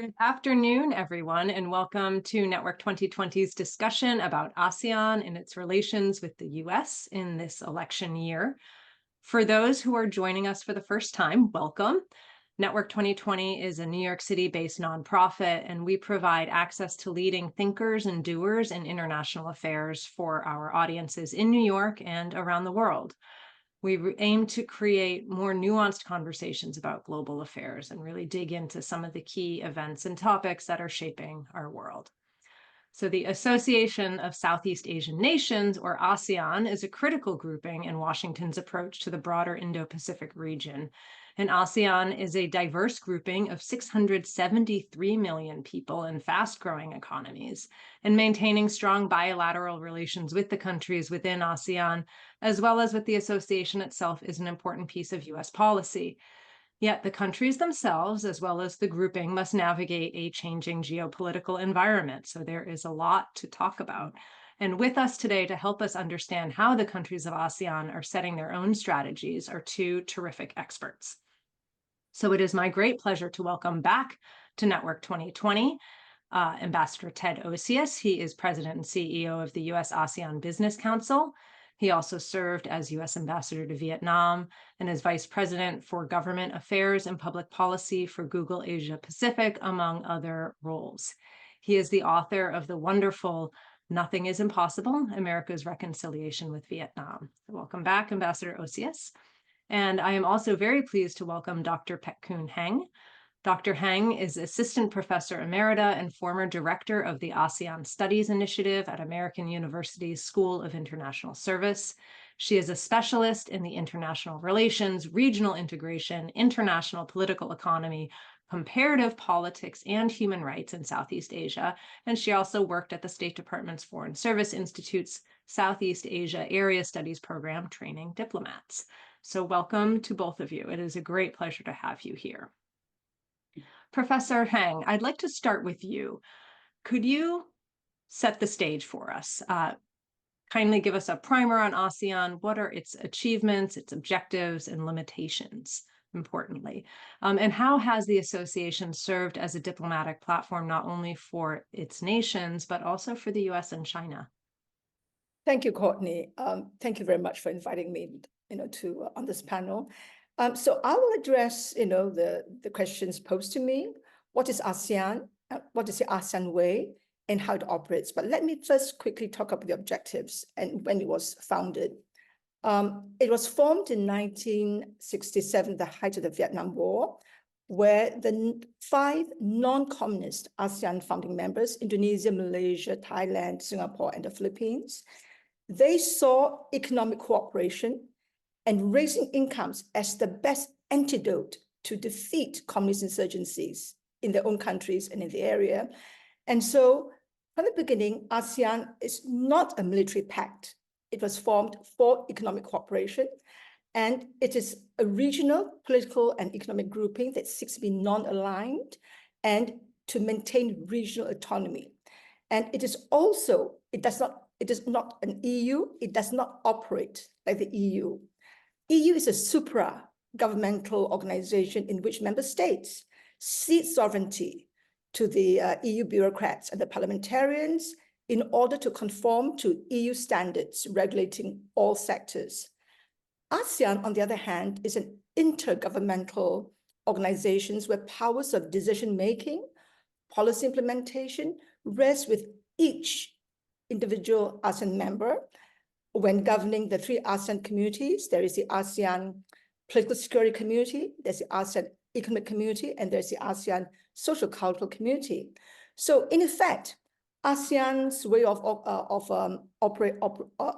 Good afternoon, everyone, and welcome to Network 2020's discussion about ASEAN and its relations with the US in this election year. For those who are joining us for the first time, welcome. Network 2020 is a New York City-based nonprofit, and we provide access to leading thinkers and doers in international affairs for our audiences in New York and around the world. We aim to create more nuanced conversations about global affairs and really dig into some of the key events and topics that are shaping our world. So the Association of Southeast Asian Nations, or ASEAN, is a critical grouping in Washington's approach to the broader Indo-Pacific region. And ASEAN is a diverse grouping of 673 million people in fast-growing economies, and maintaining strong bilateral relations with the countries within ASEAN, as well as with the association itself, is an important piece of US policy. Yet the countries themselves, as well as the grouping, must navigate a changing geopolitical environment. So there is a lot to talk about. And with us today to help us understand how the countries of ASEAN are setting their own strategies are two terrific experts. So it is my great pleasure to welcome back to Network 2020 Ambassador Ted Osius. He is President and CEO of the US ASEAN Business Council. He also served as U.S. Ambassador to Vietnam and as Vice President for Government Affairs and Public Policy for Google Asia Pacific, among other roles. He is the author of the wonderful Nothing is Impossible, America's Reconciliation with Vietnam. Welcome back, Ambassador Osius. And I am also very pleased to welcome Dr. Koon Heng. Dr. Heng is Assistant Professor Emerita and former Director of the ASEAN Studies Initiative at American University's School of International Service. She is a specialist in the international relations, regional integration, international political economy, comparative politics, and human rights in Southeast Asia. And she also worked at the State Department's Foreign Service Institute's Southeast Asia Area Studies Program, training diplomats. So welcome to both of you. It is a great pleasure to have you here. Professor Heng, I'd like to start with you. Could you set the stage for us? Kindly give us a primer on ASEAN. What are its achievements, its objectives, and limitations, importantly? And how has the association served as a diplomatic platform, not only for its nations, but also for the US and China? Thank you, Courtney. Thank you very much for inviting me to on this panel. So I will address, the questions posed to me. What is ASEAN? What is the ASEAN way and how it operates? But let me first quickly talk about the objectives and when it was founded. It was formed in 1967, the height of the Vietnam War, where the 5 non-communist ASEAN founding members, Indonesia, Malaysia, Thailand, Singapore, and the Philippines, they saw economic cooperation and raising incomes as the best antidote to defeat communist insurgencies in their own countries and in the area. And so from the beginning, ASEAN is not a military pact. It was formed for economic cooperation, and it is a regional political and economic grouping that seeks to be non-aligned and to maintain regional autonomy. And it is also, it is not an EU, it does not operate like the EU. EU is a supra-governmental organization in which member states cede sovereignty to the EU bureaucrats and the parliamentarians in order to conform to EU standards regulating all sectors. ASEAN, on the other hand, is an intergovernmental organization where powers of decision-making, policy implementation rest with each individual ASEAN member. When governing the 3 ASEAN communities, there is the ASEAN Political Security Community, there's the ASEAN Economic Community, and there's the ASEAN Social Cultural Community. So in effect, ASEAN's way of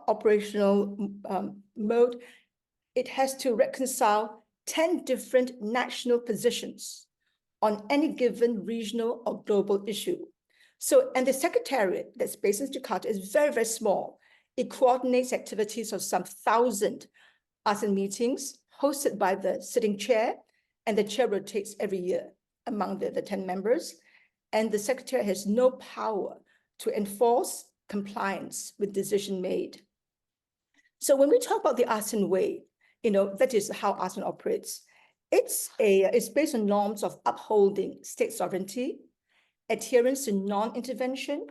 operational mode, it has to reconcile 10 different national positions on any given regional or global issue. So, and the secretariat that's based in Jakarta is very, very small. It coordinates activities of some 1,000 ASEAN meetings hosted by the sitting chair, and the chair rotates every year among the 10 members. And the secretary has no power to enforce compliance with decision made. So when we talk about the ASEAN way, that is how ASEAN operates. It's based on norms of upholding state sovereignty, adherence to non-intervention,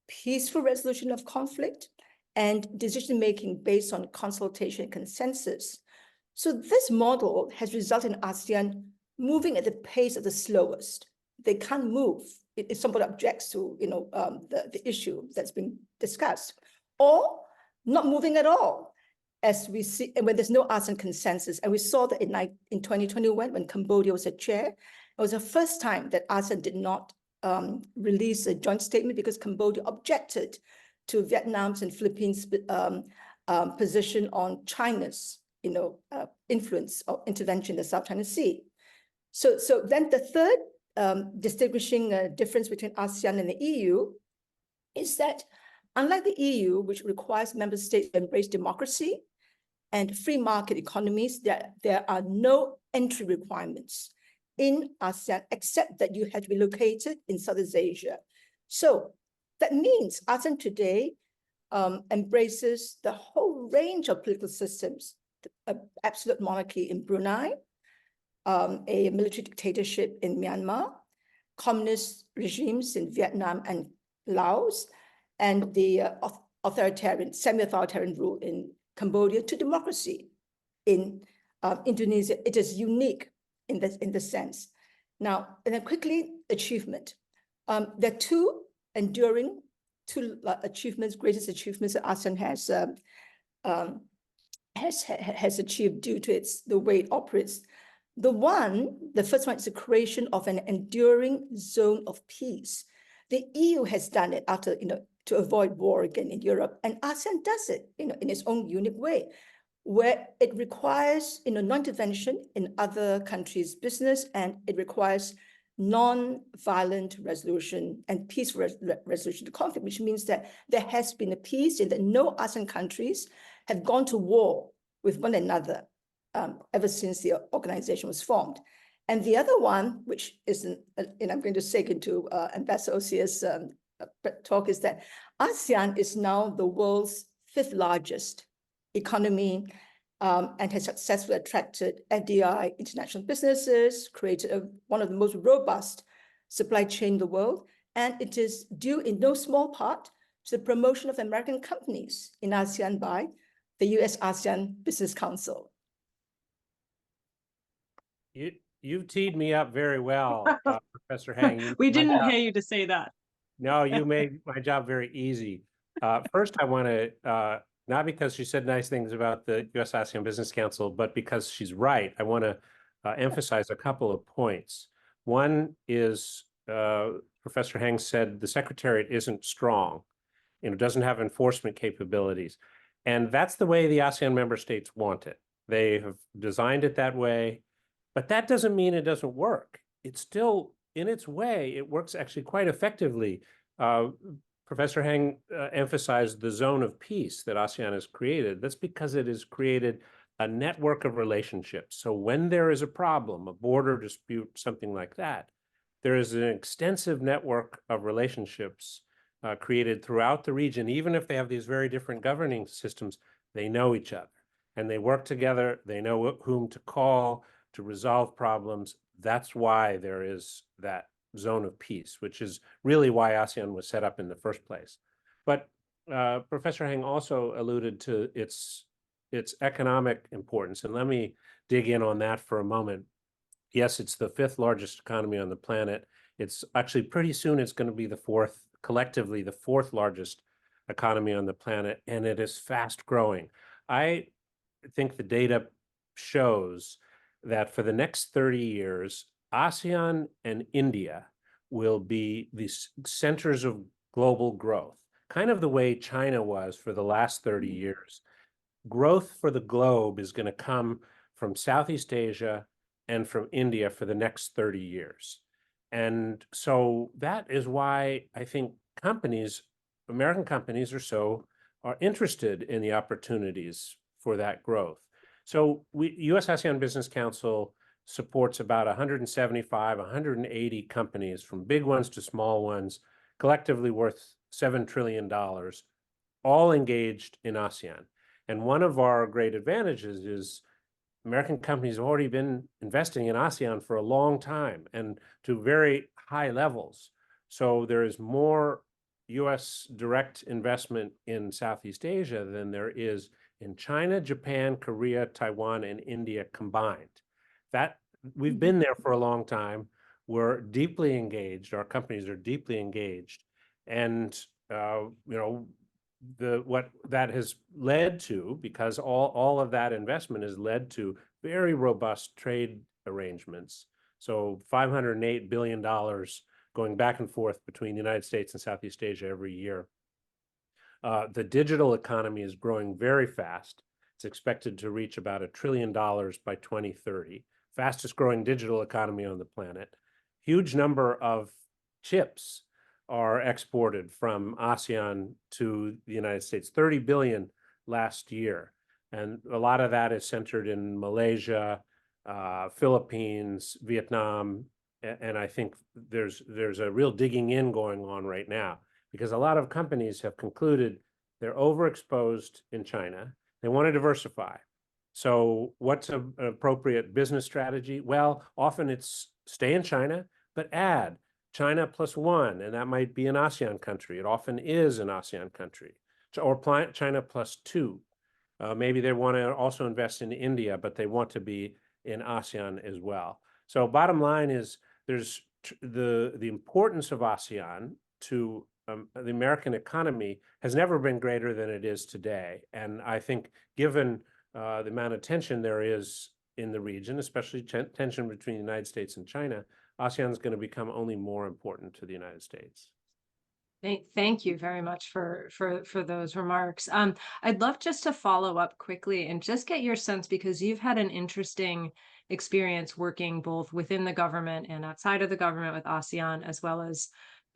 peaceful resolution of conflict, and decision-making based on consultation and consensus. So this model has resulted in ASEAN moving at the pace of the slowest. They can't move if somebody objects to the issue that's been discussed, or not moving at all, as we see, and when there's no ASEAN consensus. And we saw that in 2021, when Cambodia was a chair, it was the first time that ASEAN did not release a joint statement because Cambodia objected to Vietnam's and Philippines' position on China's influence or intervention in the South China Sea. So then the third distinguishing difference between ASEAN and the EU is that, unlike the EU, which requires member states to embrace democracy and free market economies, there are no entry requirements in ASEAN except that you have to be located in Southeast Asia. So that means ASEAN today embraces the whole range of political systems, absolute monarchy in Brunei, a military dictatorship in Myanmar, communist regimes in Vietnam and Laos, and the semi-authoritarian rule in Cambodia, to democracy in Indonesia. It is unique in this sense. Now, and then quickly, achievement. There are two achievements, greatest achievements that ASEAN has achieved due to the way it operates. The first one is the creation of an enduring zone of peace. The EU has done it after, to avoid war again in Europe, and ASEAN does it, in its own unique way, where it requires, non-intervention in other countries' business, and it requires non-violent resolution and peaceful resolution to conflict, which means that there has been a peace and that no ASEAN countries have gone to war with one another ever since the organization was formed. And the other one, which isn't, I'm going to segue into Ambassador Osius' talk, is that ASEAN is now the world's 5th largest economy and has successfully attracted FDI international businesses, created one of the most robust supply chain in the world. And it is due in no small part to the promotion of American companies in ASEAN by the US-ASEAN Business Council. You've teed me up very well, Professor Heng. We didn't pay you to say that. No, you made my job very easy. First, I want to, not because she said nice things about the US-ASEAN Business Council, but because she's right, I want to emphasize a couple of points. One is, Professor Heng said the Secretariat isn't strong, doesn't have enforcement capabilities. And that's the way the ASEAN member states want it. They have designed it that way. But that doesn't mean it doesn't work. It's still, in its way, it works actually quite effectively. Professor Heng emphasized the zone of peace that ASEAN has created. That's because it has created a network of relationships. So when there is a problem, a border dispute, something like that, there is an extensive network of relationships created throughout the region. Even if they have these very different governing systems, they know each other and they work together. They know whom to call to resolve problems. That's why there is that zone of peace, which is really why ASEAN was set up in the first place. But Professor Heng also alluded to its economic importance, and let me dig in on that for a moment. Yes, it's the 5th largest economy on the planet. It's actually pretty soon it's going to be collectively the 4th largest economy on the planet, and it is fast growing. I think the data shows that for the next 30 years, ASEAN and India will be the centers of global growth, kind of the way China was for the last 30 years. Growth for the globe is going to come from Southeast Asia and from India for the next 30 years. And so that is why I think American companies are interested in the opportunities for that growth. So US-ASEAN Business Council supports about 175, 180 companies, from big ones to small ones, collectively worth $7 trillion, all engaged in ASEAN. And one of our great advantages is American companies have already been investing in ASEAN for a long time and to very high levels. So there is more U.S. direct investment in Southeast Asia than there is in China, Japan, Korea, Taiwan, and India combined. That we've been there for a long time. We're deeply engaged. Our companies are deeply engaged, and what that has led to, because all of that investment has led to very robust trade arrangements. So $508 billion going back and forth between the United States and Southeast Asia every year. The digital economy is growing very fast. It's expected to reach about $1 trillion by 2030, fastest growing digital economy on the planet. Huge number of chips are exported from ASEAN to the United States, 30 billion last year. And a lot of that is centered in Malaysia, Philippines, Vietnam, and I think there's a real digging in going on right now, because a lot of companies have concluded they're overexposed in China. They want to diversify. So what's an appropriate business strategy? Well, often it's stay in China, but add China +1, and that might be an ASEAN country. It often is an ASEAN country, or China +2. Maybe they want to also invest in India, but they want to be in ASEAN as well. So bottom line is there's the importance of ASEAN to the American economy has never been greater than it is today. And I think given the amount of tension there is in the region, especially tension between the United States and China, ASEAN is going to become only more important to the United States. Thank you very much for those remarks. I'd love just to follow up quickly and just get your sense, because you've had an interesting experience working both within the government and outside of the government with ASEAN, as well as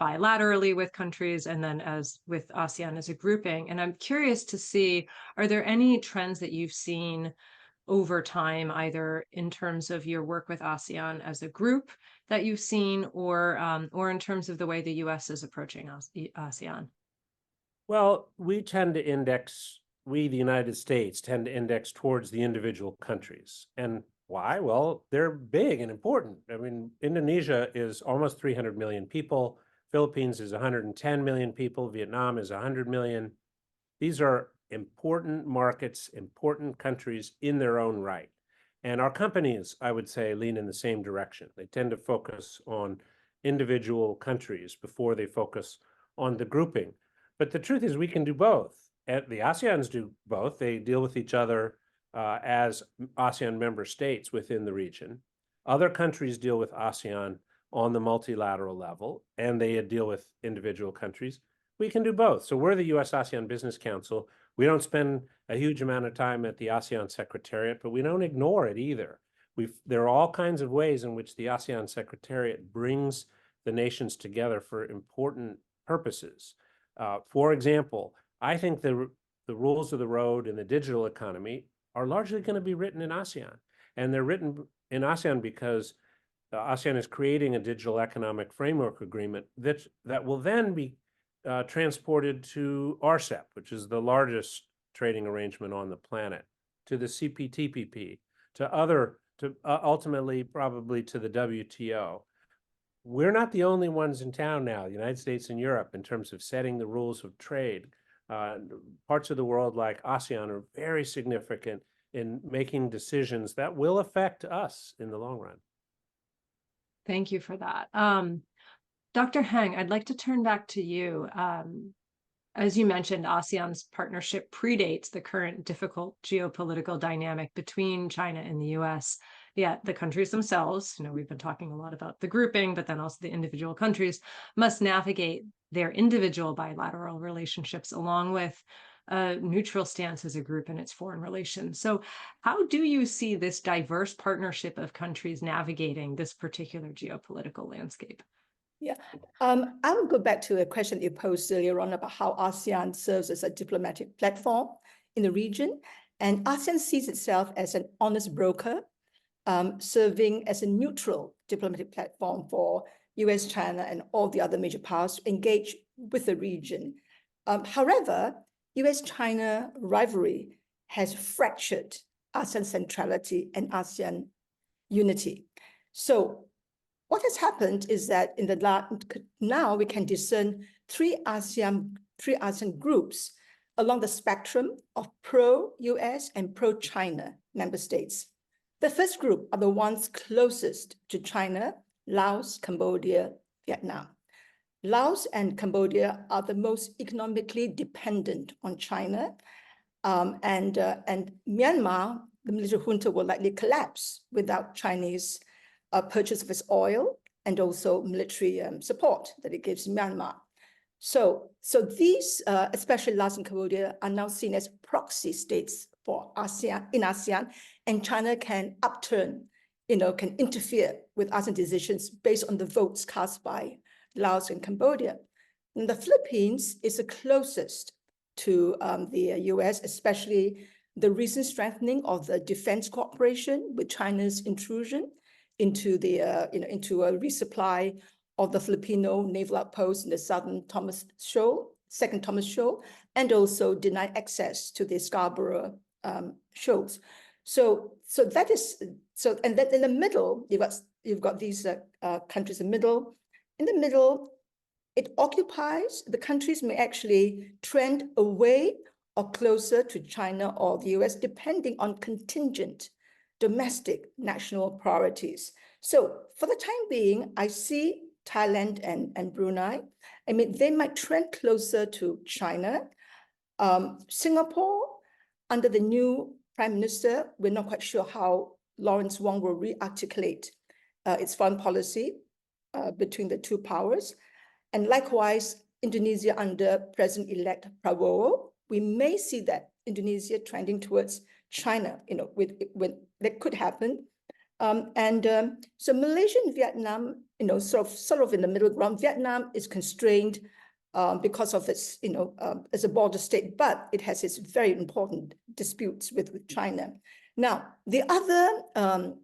bilaterally with countries, and then as with ASEAN as a grouping. And I'm curious to see, are there any trends that you've seen over time, either in terms of your work with ASEAN as a group that you've seen, or in terms of the way the U.S. is approaching ASEAN? Well, we, the United States, tend to index towards the individual countries. And why? Well, they're big and important. I mean, Indonesia is almost 300 million people. Philippines is 110 million people. Vietnam is 100 million. These are important markets, important countries in their own right. And our companies, I would say, lean in the same direction. They tend to focus on individual countries before they focus on the grouping. But the truth is we can do both. The ASEANs do both. They deal with each other as ASEAN member states within the region. Other countries deal with ASEAN on the multilateral level, and they deal with individual countries. We can do both. So we're the U.S. ASEAN Business Council. We don't spend a huge amount of time at the ASEAN Secretariat, but we don't ignore it either. There are all kinds of ways in which the ASEAN Secretariat brings the nations together for important purposes. For example, I think the rules of the road in the digital economy are largely going to be written in ASEAN. And they're written in ASEAN because ASEAN is creating a digital economic framework agreement that will then be transported to RCEP, which is the largest trading arrangement on the planet, to the CPTPP, to ultimately probably to the WTO. We're not the only ones in town now, the United States and Europe, in terms of setting the rules of trade. Parts of the world like ASEAN are very significant in making decisions that will affect us in the long run. Thank you for that. Dr. Heng, I'd like to turn back to you. As you mentioned, ASEAN's partnership predates the current difficult geopolitical dynamic between China and the US. Yet the countries themselves, we've been talking a lot about the grouping, but then also the individual countries must navigate their individual bilateral relationships along with a neutral stance as a group in its foreign relations. So how do you see this diverse partnership of countries navigating this particular geopolitical landscape? Yeah, I will go back to a question you posed earlier on about how ASEAN serves as a diplomatic platform in the region. And ASEAN sees itself as an honest broker, serving as a neutral diplomatic platform for US, China, and all the other major powers to engage with the region. However, US-China rivalry has fractured ASEAN centrality and ASEAN unity. So what has happened is that in the now we can discern three ASEAN groups along the spectrum of pro-US and pro-China member states. The first group are the ones closest to China: Laos, Cambodia, Vietnam. Laos and Cambodia are the most economically dependent on China, and Myanmar, the military junta, will likely collapse without Chinese purchase of its oil and also military support that it gives Myanmar. So these, especially Laos and Cambodia, are now seen as proxy states for ASEAN, in ASEAN, and China can upturn, can interfere with ASEAN decisions based on the votes cast by Laos and Cambodia. And the Philippines is the closest to the US, especially the recent strengthening of the defense cooperation with China's intrusion into the into a resupply of the Filipino naval outpost in the Second Thomas Shoal, and also denied access to the Scarborough shoals. So that is and then in the middle you've got these countries in the middle. In the middle, it occupies, the countries may actually trend away or closer to China or the US, depending on contingent domestic national priorities. So for the time being, I see Thailand and Brunei. I mean, they might trend closer to China. Singapore, under the new prime minister, we're not quite sure how Lawrence Wong will re-articulate its foreign policy between the two powers. And likewise, Indonesia under President-elect Prabowo, we may see that Indonesia trending towards China, when that could happen. So Malaysia and Vietnam, sort of in the middle ground. Vietnam is constrained because of its, as a border state, but it has its very important disputes with China. Now, the other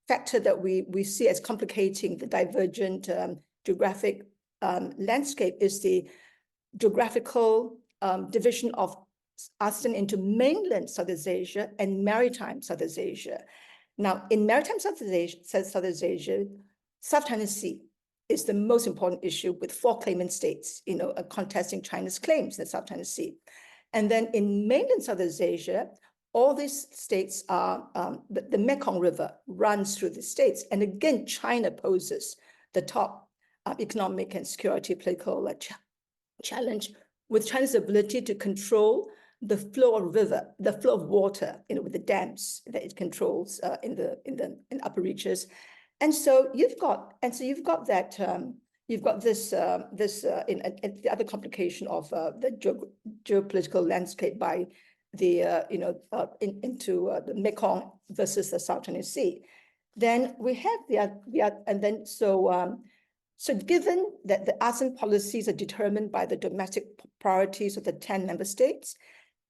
factor that we see as complicating the divergent geographic landscape is the geographical division of ASEAN into mainland Southeast Asia and maritime Southeast Asia. Now, in maritime Southeast Asia, South China Sea is the most important issue, with 4 claimant states, contesting China's claims in the South China Sea. And then in mainland Southeast Asia, all these states are, the Mekong River runs through the states. And again, China poses the top economic and security political challenge, with China's ability to control the flow of river, the flow of water, with the dams that it controls in upper reaches. And so you've got that, you've got this the other complication of the geopolitical landscape by the into the Mekong versus the South China Sea. Then we have so given that the ASEAN policies are determined by the domestic priorities of the 10 member states,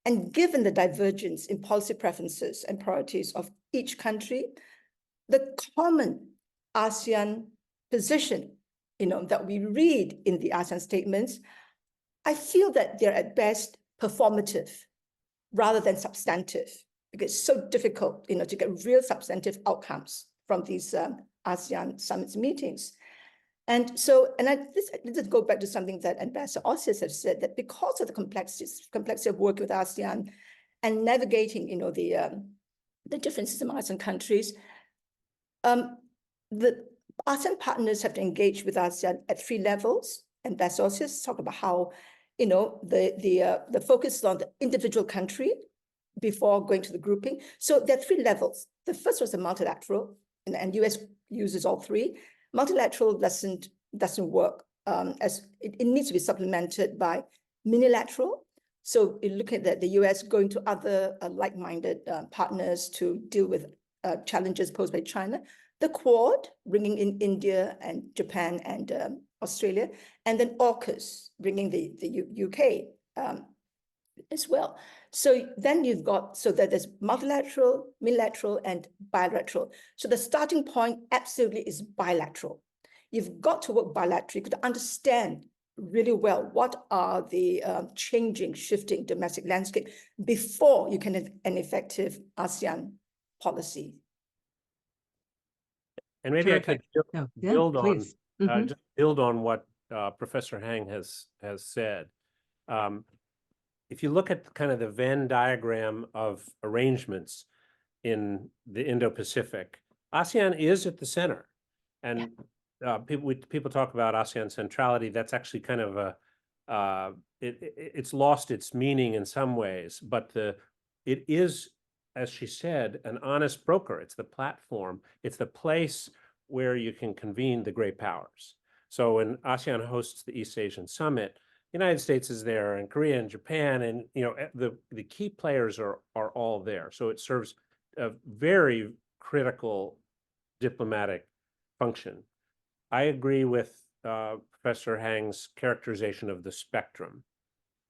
and given the divergence in policy preferences and priorities of each country, the common ASEAN position, that we read in the ASEAN statements, I feel that they're at best performative rather than substantive, because it's so difficult, to get real substantive outcomes from these ASEAN summits meetings. And so, this go back to something that Ambassador Osius has said, that because of the complexity of working with ASEAN and navigating, the differences among ASEAN countries, the ASEAN partners have to engage with ASEAN at 3 levels. Ambassador Osius talked about how, the focus is on the individual country before going to the grouping. So there are 3 levels. The first was the multilateral, and US uses all 3. Multilateral doesn't work, as it needs to be supplemented by unilateral. So you're looking at the US going to other like-minded partners to deal with challenges posed by China. The Quad, bringing in India and Japan and Australia, and then AUKUS, bringing the UK as well. So then you've got, so that there's multilateral, unilateral, and bilateral. So the starting point absolutely is bilateral. You've got to work bilaterally to understand really well what are the changing, shifting domestic landscape before you can have an effective ASEAN policy. And maybe I could Terrific. No, yeah, build on please. Mhm. just build on what Professor Heng has said. If you look at kind of the Venn diagram of arrangements in the Indo-Pacific, ASEAN is at the center, and people talk about ASEAN centrality. That's actually kind of a it's lost its meaning in some ways, but it is, as she said, an honest broker. It's the platform. It's the place where you can convene the great powers. So when ASEAN hosts the East Asian Summit, the United States is there, and Korea and Japan, and the key players are all there. So it serves a very critical diplomatic function. I agree with Professor Heng's characterization of the spectrum,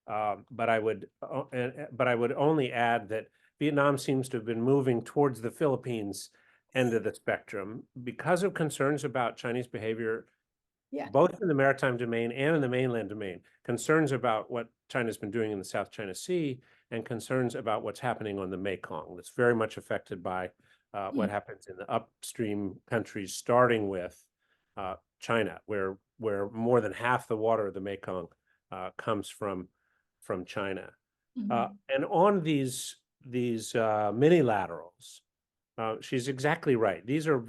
but I would only add that Vietnam seems to have been moving towards the Philippines end of the spectrum because of concerns about Chinese behavior, both in the maritime domain and in the mainland domain. Concerns about what China's been doing in the South China Sea, and concerns about what's happening on the Mekong. That's very much affected by what happens in the upstream countries, starting with China, where more than half the water of the Mekong comes from China. And on these minilaterals, she's exactly right. These are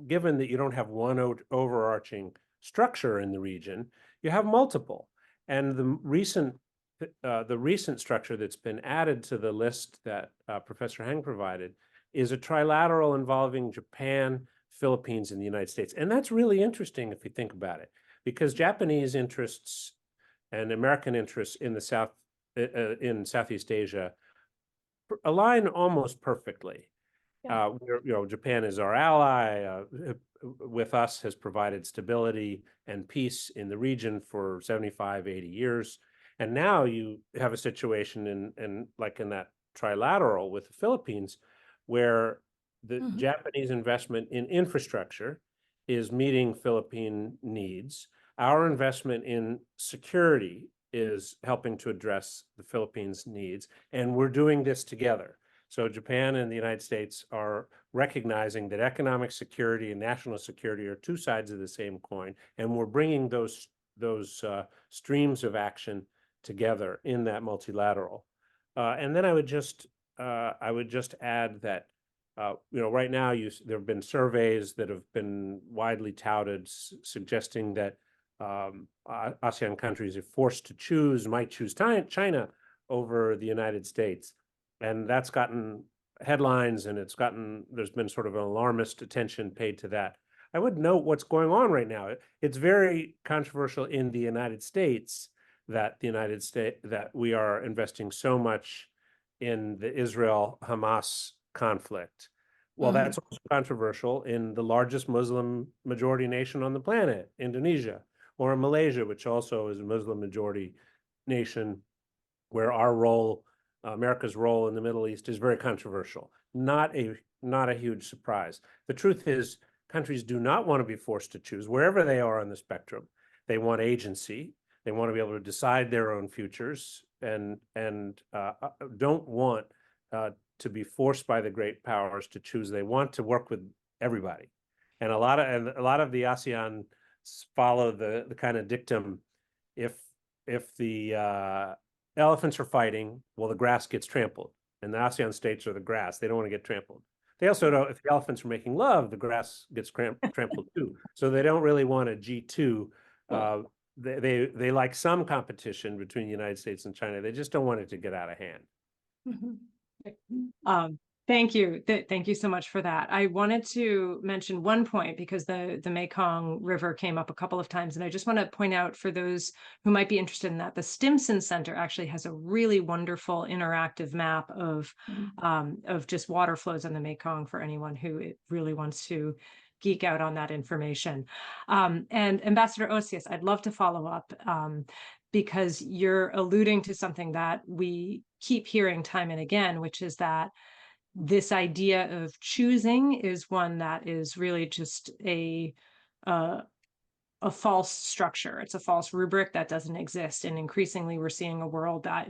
given that you don't have one overarching structure in the region, you have multiple. And the recent structure that's been added to the list that Professor Heng provided is a trilateral involving Japan, Philippines, and the United States. And that's really interesting if you think about it, because Japanese interests and American interests in the in Southeast Asia align almost perfectly. Japan is our ally, with us, has provided stability and peace in the region for 75, 80 years. And now you have a situation in that trilateral with the Philippines, where the Japanese investment in infrastructure is meeting Philippine needs. Our investment in security is helping to address the Philippines' needs, and we're doing this together. So Japan and the United States are recognizing that economic security and national security are two sides of the same coin, and we're bringing those streams of action together in that multilateral. And then I would just add that right now there have been surveys that have been widely touted suggesting that ASEAN countries, if forced to choose, might choose China over the United States. And that's gotten headlines, and there's been sort of an alarmist attention paid to that. I would note what's going on right now. It's very controversial in the United States that we are investing so much in the Israel-Hamas conflict. Well, that's also controversial in the largest Muslim majority nation on the planet, Indonesia, or in Malaysia, which also is a Muslim majority nation, where America's role in the Middle East is very controversial. Not a huge surprise. The truth is, countries do not want to be forced to choose wherever they are on the spectrum. They want agency. They want to be able to decide their own futures, and don't want to be forced by the great powers to choose. They want to work with everybody. And a lot of the ASEAN follow the kind of dictum: if the elephants are fighting, well, the grass gets trampled, and the ASEAN states are the grass. They don't want to get trampled. They also don't, if the elephants are making love, the grass gets trampled too. So they don't really want a G2. They like some competition between the United States and China. They just don't want it to get out of hand. Thank you. Thank you so much for that. I wanted to mention one point, because the Mekong River came up a couple of times, and I just want to point out, for those who might be interested in that, the Stimson Center actually has a really wonderful interactive map of just water flows on the Mekong for anyone who really wants to geek out on that information. And Ambassador Osius, I'd love to follow up, because you're alluding to something that we keep hearing time and again, which is that this idea of choosing is one that is really just a false structure. It's a false rubric that doesn't exist. And increasingly, we're seeing a world that,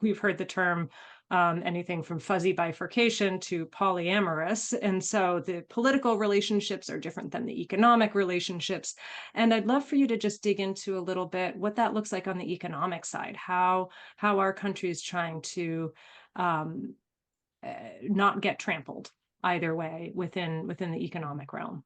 we've heard the term anything from fuzzy bifurcation to polyamorous. And so the political relationships are different than the economic relationships. And I'd love for you to just dig into a little bit what that looks like on the economic side. How are countries trying to not get trampled either way within the economic realm?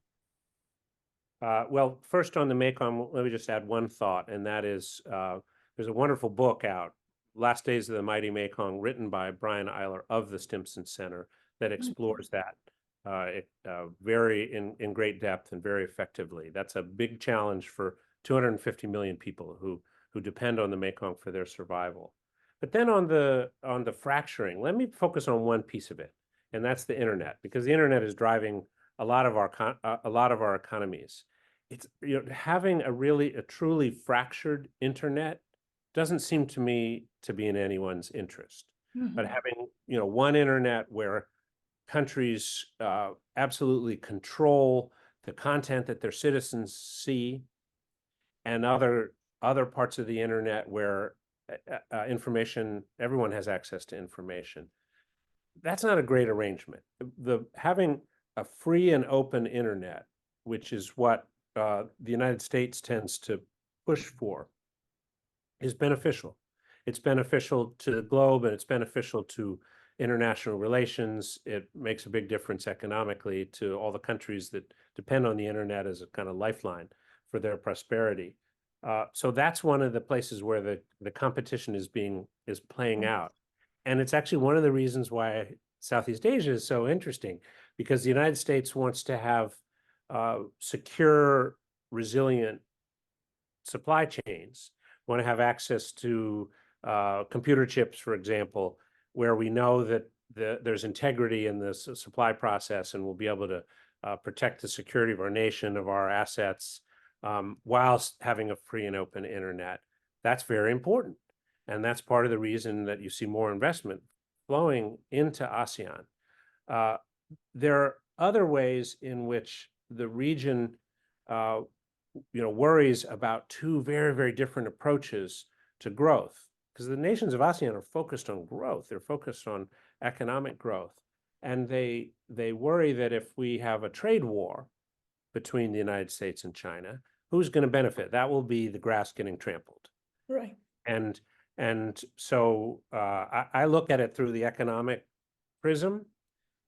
Well, first on the Mekong, let me just add one thought, and that is there's a wonderful book out, Last Days of the Mighty Mekong, written by Brian Eiler of the Stimson Center, that explores that very in great depth and very effectively. That's a big challenge for 250 million people who depend on the Mekong for their survival. But then on the fracturing, let me focus on one piece of it, and that's the internet, because the internet is driving a lot of our economies. It's, having a truly fractured internet doesn't seem to me to be in anyone's interest. But having, one internet where countries absolutely control the content that their citizens see, and other parts of the internet where everyone has access to information, that's not a great arrangement. Having a free and open internet, which is what the United States tends to push for, is beneficial. It's beneficial to the globe, and it's beneficial to international relations. It makes a big difference economically to all the countries that depend on the internet as a kind of lifeline for their prosperity. So that's one of the places where the competition is playing out. And it's actually one of the reasons why Southeast Asia is so interesting, because the United States wants to have secure, resilient supply chains, want to have access to computer chips, for example, where we know that there's integrity in the supply process, and we'll be able to protect the security of our nation, of our assets, whilst having a free and open internet. That's very important. And that's part of the reason that you see more investment flowing into ASEAN. There are other ways in which the region worries about two very, very different approaches to growth, because the nations of ASEAN are focused on growth. They're focused on economic growth. And they worry that if we have a trade war between the United States and China, who's going to benefit? That will be the grass getting trampled. Right. And so I look at it through the economic prism.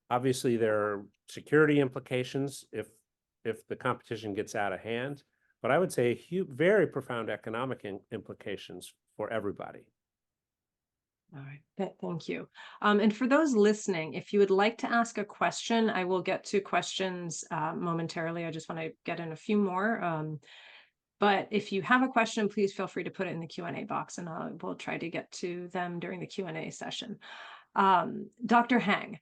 Obviously, there are security implications if the competition gets out of hand, but I would say very profound economic implications for everybody. All right, thank you. And for those listening, if you would like to ask a question, I will get to questions momentarily. I just want to get in a few more. But if you have a question, please feel free to put it in the Q&A box, and we'll try to get to them during the Q&A session. Dr. Heng,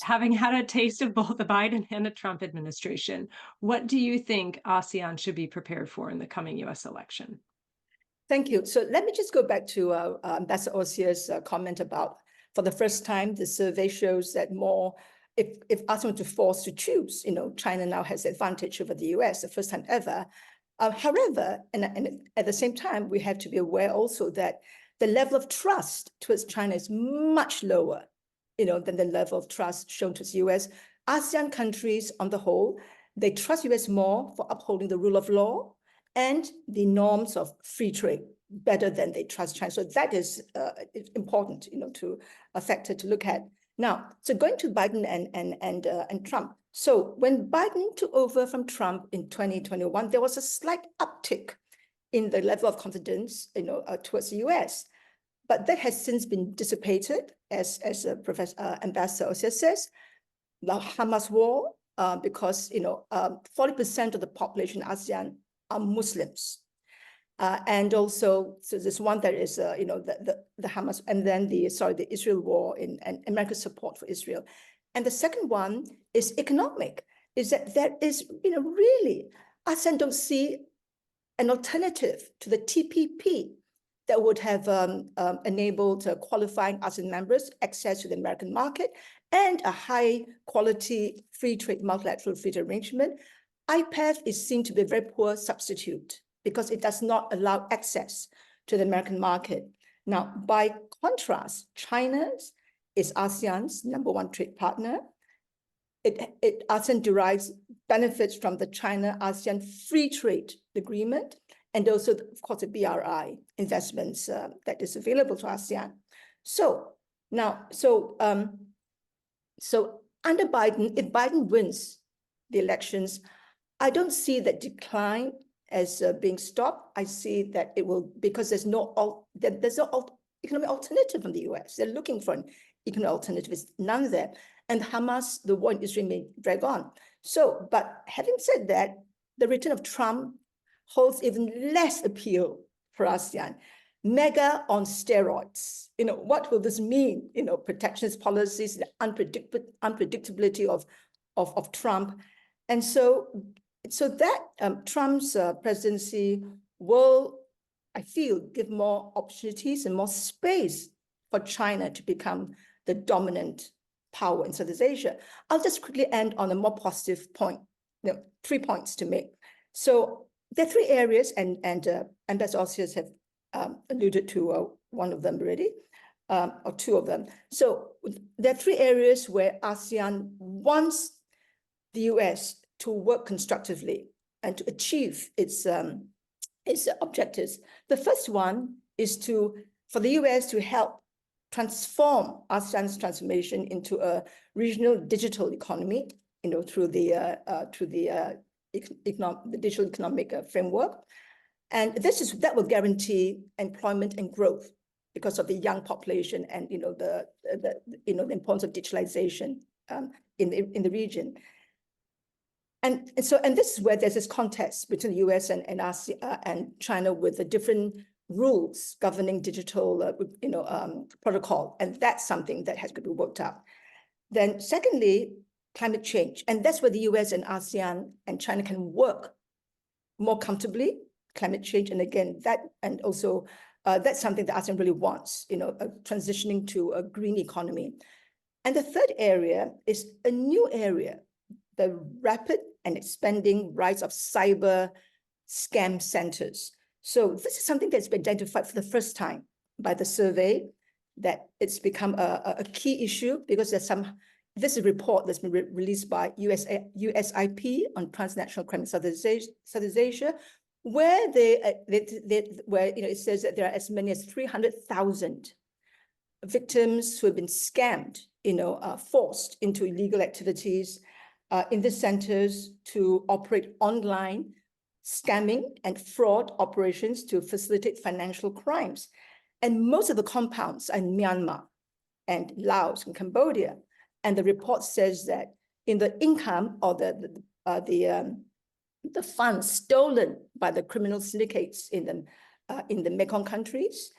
having had a taste of both the Biden and the Trump administration, what do you think ASEAN should be prepared for in the coming U.S. election? Thank you. So let me just go back to Ambassador Osius' comment about, for the first time, the survey shows that more, if ASEAN to force to choose, China now has advantage over the US, the first time ever. However, and at the same time, we have to be aware also that the level of trust towards China is much lower, than the level of trust shown to the US. ASEAN countries on the whole, they trust US more for upholding the rule of law and the norms of free trade better than they trust China. So that is important, a factor to look at. Now, so going to Biden and Trump. So when Biden took over from Trump in 2021, there was a slight uptick in the level of confidence, towards the US. But that has since been dissipated, as Ambassador Osius says. The Hamas war, because 40% of the population in ASEAN are Muslims, and also so there's one that is the Hamas, and then the Israel war and America's support for Israel, and the second one is economic. Is that there is really ASEAN don't see an alternative to the TPP that would have enabled qualifying ASEAN members access to the American market and a high quality free trade, multilateral free trade arrangement. IPEF is seen to be a very poor substitute because it does not allow access to the American market. Now, by contrast, China is ASEAN's #1 trade partner. ASEAN derives benefits from the China-ASEAN Free Trade Agreement, and also, of course, the BRI investments that is available to ASEAN. So now, so under Biden, if Biden wins the elections, I don't see that decline as being stopped. I see that it will, because there's no economic alternative from the US. They're looking for an economic alternative. There's none there. And Hamas, the war industry may drag on. So, but having said that, the return of Trump holds even less appeal for ASEAN. Mega on steroids. What will this mean? Protectionist policies, the unpredictability of Trump. And so that Trump's presidency will, I feel, give more opportunities and more space for China to become the dominant power in Southeast Asia. I'll just quickly end on a more positive point. 3 points to make. So there are 3 areas, and Ambassador Osius have alluded to one of them already, or 2 of them. So there are 3 areas where ASEAN wants the US to work constructively and to achieve its objectives. The first one is for the US to help transform ASEAN's transformation into a regional digital economy, through the digital economic framework, and that will guarantee employment and growth because of the young population and the importance of digitalization in the region. And this is where there's this contest between the US and ASEAN and China with the different rules governing digital protocol, and that's something that has to be worked out. Then secondly, climate change, and that's where the US and ASEAN and China can work more comfortably. Climate change, and again, that's something that ASEAN really wants, transitioning to a green economy. And the third area is a new area, the rapid and expanding rise of cyber scam centers. So this is something that's been identified for the first time by the survey, that it's become a key issue because this is a report that's been released by USIP on transnational crime in Southeast Asia, where it says that there are as many as 300,000 victims who have been scammed, forced into illegal activities in the centers to operate online scamming and fraud operations to facilitate financial crimes. And most of the compounds are in Myanmar and Laos and Cambodia. And the report says that in the income or the funds stolen by the criminal syndicates in the Mekong countries,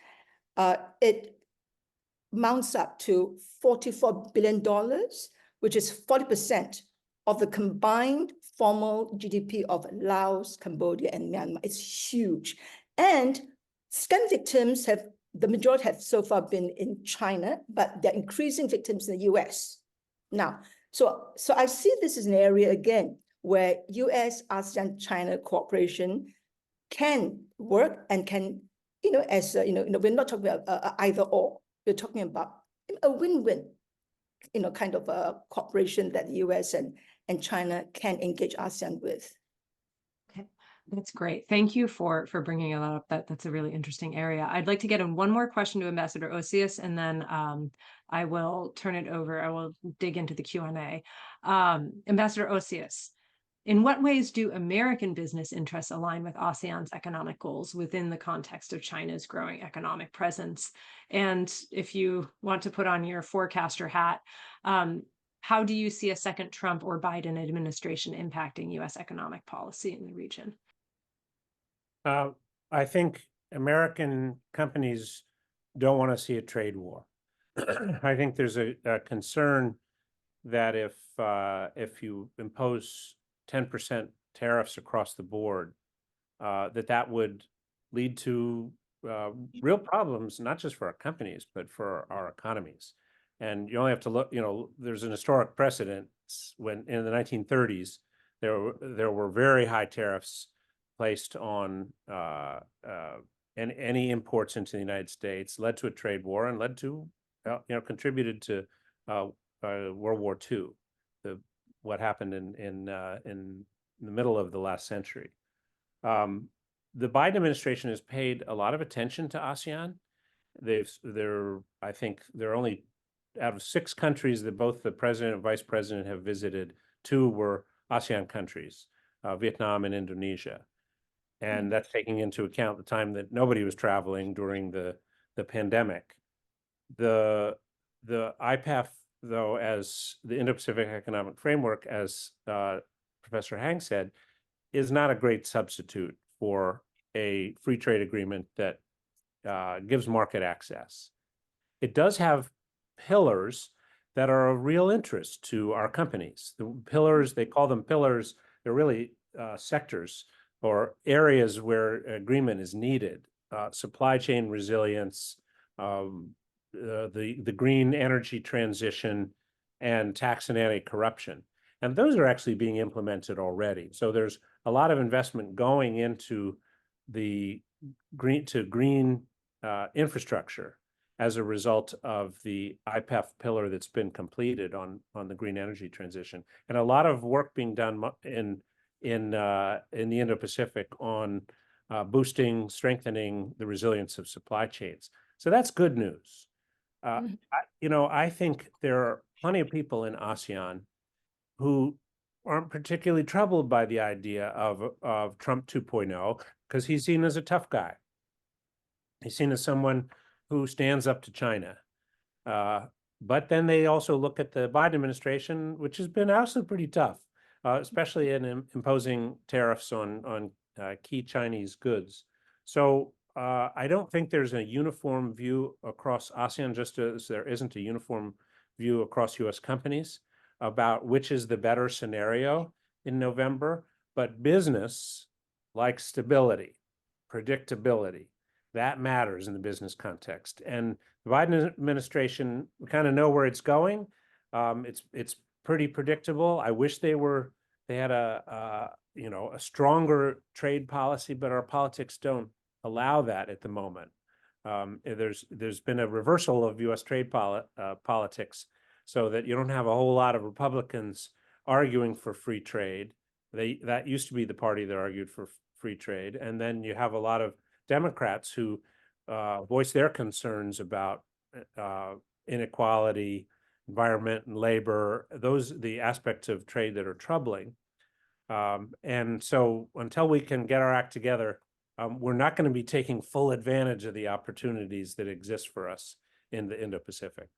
it mounts up to $44 billion, which is 40% of the combined formal GDP of Laos, Cambodia, and Myanmar. It's huge. And scam victims the majority have so far been in China, but they're increasing victims in the US now. So I see this as an area, again, where US, ASEAN, China cooperation can work and can, we're not talking about either or. We're talking about a win-win, kind of a cooperation that the US and China can engage ASEAN with. Okay, that's great. Thank you for bringing it up. That's a really interesting area. I'd like to get in one more question to Ambassador Osius, and then I will turn it over. I will dig into the Q&A. Ambassador Osius, in what ways do American business interests align with ASEAN's economic goals within the context of China's growing economic presence? And if you want to put on your forecaster hat, how do you see a second Trump or Biden administration impacting U.S. economic policy in the region? I think American companies don't want to see a trade war. I think there's a concern that if you impose 10% tariffs across the board, that would lead to real problems, not just for our companies, but for our economies. And you only have to look, there's an historic precedent when in the 1930s, there were very high tariffs placed on and any imports into the United States, led to a trade war, and led to, contributed to World War II, what happened in the middle of the last century. The Biden administration has paid a lot of attention to ASEAN. I think there are only, out of 6 countries that both the president and vice president have visited, 2 were ASEAN countries, Vietnam and Indonesia. And that's taking into account the time that nobody was traveling during the pandemic. The IPEF, though, as the Indo-Pacific Economic Framework, as Professor Heng said, is not a great substitute for a free trade agreement that gives market access. It does have pillars that are of real interest to our companies. The pillars, they call them pillars, they're really sectors or areas where agreement is needed. Supply chain resilience, the green energy transition, and tax and anti-corruption. And those are actually being implemented already. So there's a lot of investment going into the green infrastructure as a result of the IPEF pillar that's been completed on the green energy transition, and a lot of work being done in the Indo-Pacific on strengthening the resilience of supply chains. So that's good news. I think there are plenty of people in ASEAN who aren't particularly troubled by the idea of Trump 2.0, because he's seen as a tough guy. He's seen as someone who stands up to China. But then they also look at the Biden administration, which has been also pretty tough, especially in imposing tariffs on key Chinese goods. So I don't think there's a uniform view across ASEAN, just as there isn't a uniform view across U.S. companies about which is the better scenario in November. But business likes stability, predictability. That matters in the business context. And the Biden administration, we kind of know where it's going. It's pretty predictable. I wish they had a stronger trade policy, but our politics don't allow that at the moment. There's been a reversal of U.S. trade politics, so that you don't have a whole lot of Republicans arguing for free trade. That used to be the party that argued for free trade, and then you have a lot of Democrats who voice their concerns about inequality, environment, and labor. The aspects of trade that are troubling. And so until we can get our act together, we're not going to be taking full advantage of the opportunities that exist for us in the Indo-Pacific.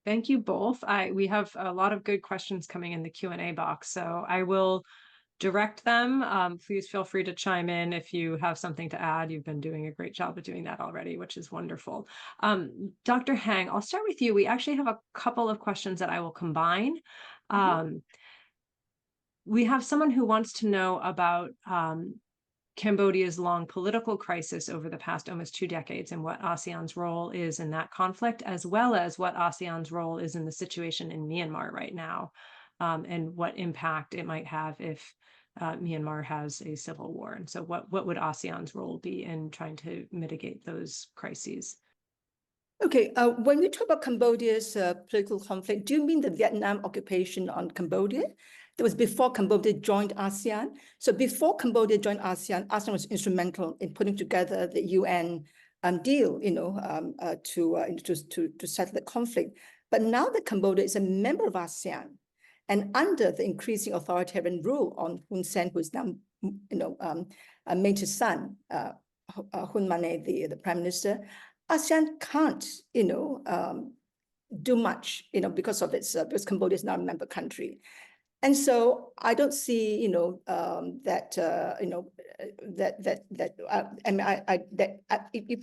Thank you both. We have a lot of good questions coming in the Q&A box, so I will direct them. Please feel free to chime in if you have something to add. You've been doing a great job of doing that already, which is wonderful. Dr. Heng, I'll start with you. We actually have a couple of questions that I will combine. We have someone who wants to know about Cambodia's long political crisis over the past almost 2 decades and what ASEAN's role is in that conflict, as well as what ASEAN's role is in the situation in Myanmar right now, and what impact it might have if Myanmar has a civil war. And so what would ASEAN's role be in trying to mitigate those crises? Okay, when we talk about Cambodia's political conflict, do you mean the Vietnam occupation on Cambodia? That was before Cambodia joined ASEAN. So before Cambodia joined ASEAN, ASEAN was instrumental in putting together the UN deal, to settle the conflict. But now that Cambodia is a member of ASEAN, and under the increasing authoritarian rule on Hun Sen, who is now, Main's son, Hun Manet, the prime minister, ASEAN can't, do much, because of its because Cambodia is not a member country. And so I don't see, you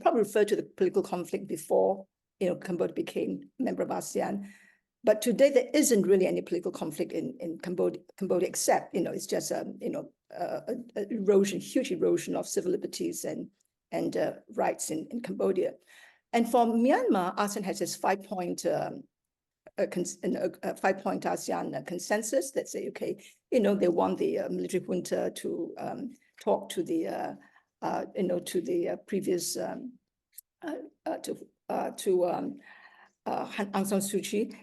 probably refer to the political conflict before, Cambodia became a member of ASEAN. But today there isn't really any political conflict in Cambodia, except, it's just erosion, huge erosion of civil liberties and rights in Cambodia. And for Myanmar, ASEAN has this 5-point ASEAN consensus that say, okay, they want the military junta to talk to the to the previous Aung San Suu Kyi,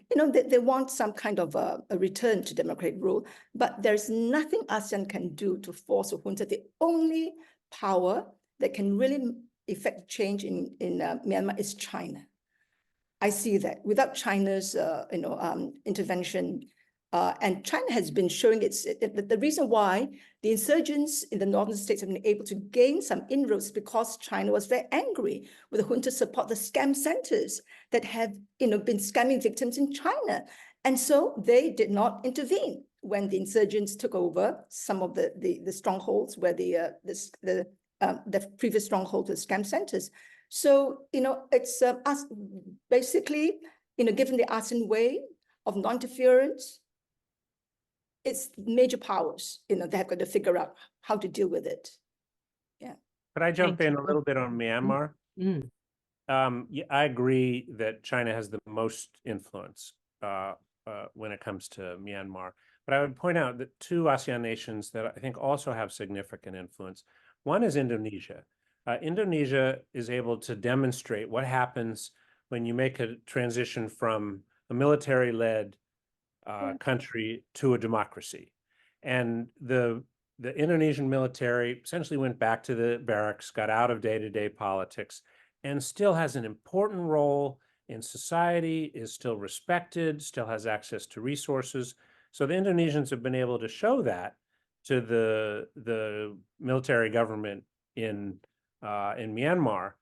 they want some kind of a return to democratic rule, but there's nothing ASEAN can do to force a junta. The only power that can really effect change in Myanmar is China. I see that without China's intervention, and China has been showing the reason why the insurgents in the northern states have been able to gain some inroads because China was very angry with the junta support the scam centers that have been scamming victims in China. And so they did not intervene when the insurgents took over some of the strongholds where the previous stronghold was scam centers. So, it's us basically, given the ASEAN way of non-interference, it's major powers, they have got to figure out how to deal with it. Yeah. Could I jump in a little bit on Myanmar? Mm. Yeah, I agree that China has the most influence when it comes to Myanmar. But I would point out that two ASEAN nations that I think also have significant influence. One is Indonesia. Indonesia is able to demonstrate what happens when you make a transition from a military-led country to a democracy. And the Indonesian military essentially went back to the barracks, got out of day-to-day politics, and still has an important role in society, is still respected, still has access to resources. So the Indonesians have been able to show that to the military government in Myanmar.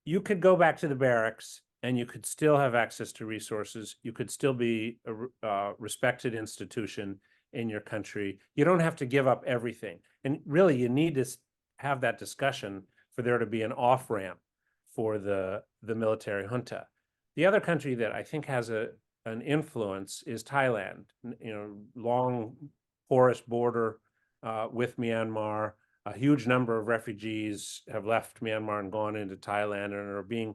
You could go back to the barracks and you could still have access to resources. You could still be a respected institution in your country. You don't have to give up everything. And really, you need to have that discussion for there to be an off-ramp for the military junta. The other country that I think has an influence is Thailand. Long, porous border with Myanmar. A huge number of refugees have left Myanmar and gone into Thailand and are being